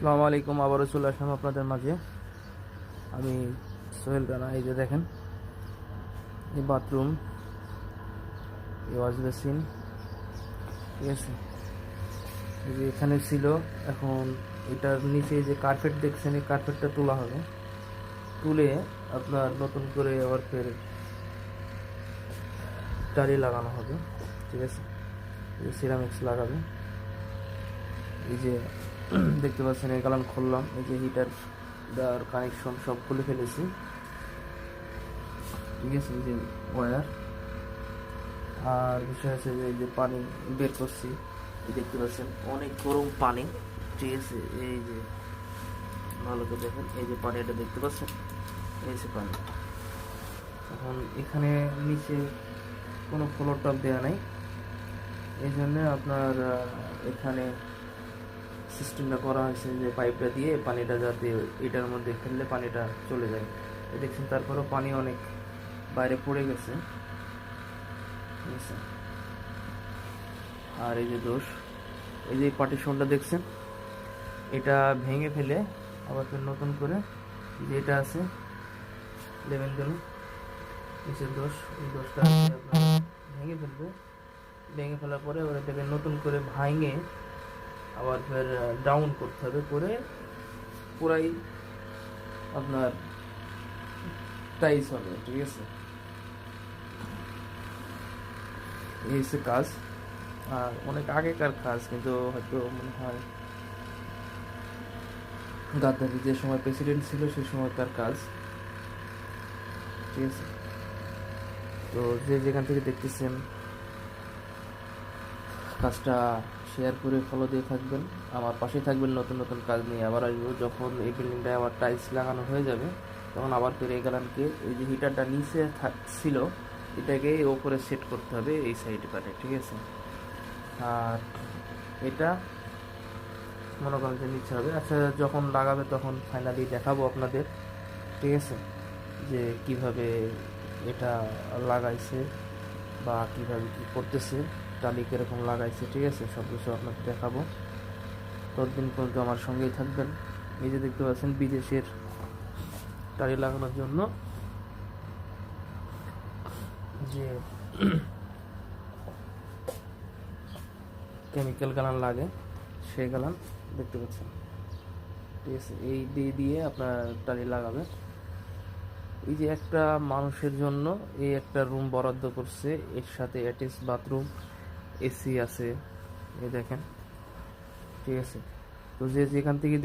আসসালামু আলাইকুম, আবারও চলে আসলাম আপনাদের মাঝে। আমি সোহেল রানা। এই যে দেখেন, এই বাথরুম, এই ওয়াশ বেসিন, ঠিক আছে। এই যে এখানে ছিল, এখন এটার নিচে যে কার্পেট দেখছেন, এই কার্পেটটা তোলা হবে। তুলে আপনার নতুন করে আবার ফের টালি লাগানো হবে, ঠিক আছে। এই যে সিরামিক্স লাগাবে। এই যে দেখতে পাচ্ছেন, এই কালাম খুললাম, এই যে হিটার দেওয়ার কানেকশন সব খুলে ফেলেছি, ঠিক আছে। এই যে ওয়্যার, আর বিষয় আছে যে এই যে পানি বের করছি, এই দেখতে পাচ্ছেন অনেক গরম পানি, ঠিক আছে। এই যে ভালো করে দেখেন, এই যে পানিটা দেখতে পাচ্ছেন, এই যে পানি। এখন এখানে নিচে কোনো ফ্লোর টপ দেওয়া নাই, এই জন্য আপনার এখানে সিস্টেমটা করা হয়েছে যে পাইপটা দিয়ে পানিটা যাতে এটার মধ্যে ফেললে পানিটা চলে যায়। এই দেখছেন, তারপরেও পানি অনেক বাইরে পড়ে গেছে, ঠিক আছে। আর এই যে দোষ, এই যে পার্টিশনটা দেখছেন, এটা ভেঙে ফেলে আবার ফের নতুন করে যেটা আছে লেভেল দেন নিচের দোষ, এই দোষটা আপনার ভেঙে ফেলবে। ভেঙে ফেলার পরে ওর এটাকে নতুন করে ভাঙে আবার ফের ডাউন করতে হবে, করে পুরাই আপনার টাইস হবে, ঠিক আছে। এই হচ্ছে কাজ, আর অনেক আগেকার কাজ, কিন্তু হয়তো মনে হয় গাদ্দাফি যে সময় প্রেসিডেন্ট ছিল সেই সময়কার কাজ, ঠিক আছে। তো যে যেখান থেকে দেখতেছেন কাজটা শেয়ার করে ফলো দিয়ে থাকবেন, আমার পাশে থাকবেন। নতুন নতুন কাজ নিয়ে আবার আসবো। যখন এই বিল্ডিংটায় আবার টাইলস লাগানো হয়ে যাবে, তখন আবার ফিরে এই গালানকে, এই যে হিটারটা নিচে ছিল, এটাকে ওপরে সেট করতে হবে এই সাইড পারে, ঠিক আছে। আর এটা মনে করেন যে নিচে হবে। আচ্ছা, যখন লাগাবে তখন ফাইনালি দেখাবো আপনাদের, ঠিক আছে, যে কিভাবে এটা লাগাইছে বা কিভাবে কি করতেছে, টালি কিরকম লাগাইছে, ঠিক আছে, সব কিছু আপনাকে দেখাবো। ততদিন পর্যন্ত আমার সঙ্গেই থাকবেন। এই যে দেখতে পাচ্ছেন, বিদেশের টালি লাগানোর জন্য যে কেমিক্যাল গালান লাগে, সেই গালান দেখতে পাচ্ছেন, ঠিক আছে। এই দিয়ে দিয়ে আপনার টালি লাগাবে। এই যে একটা মানুষের জন্য এই একটা রুম বরাদ্দ করছে, এর সাথে অ্যাটাচ বাথরুম, এসি আছে, এই দেখেন, ঠিক আছে। তো যে যেখান থেকে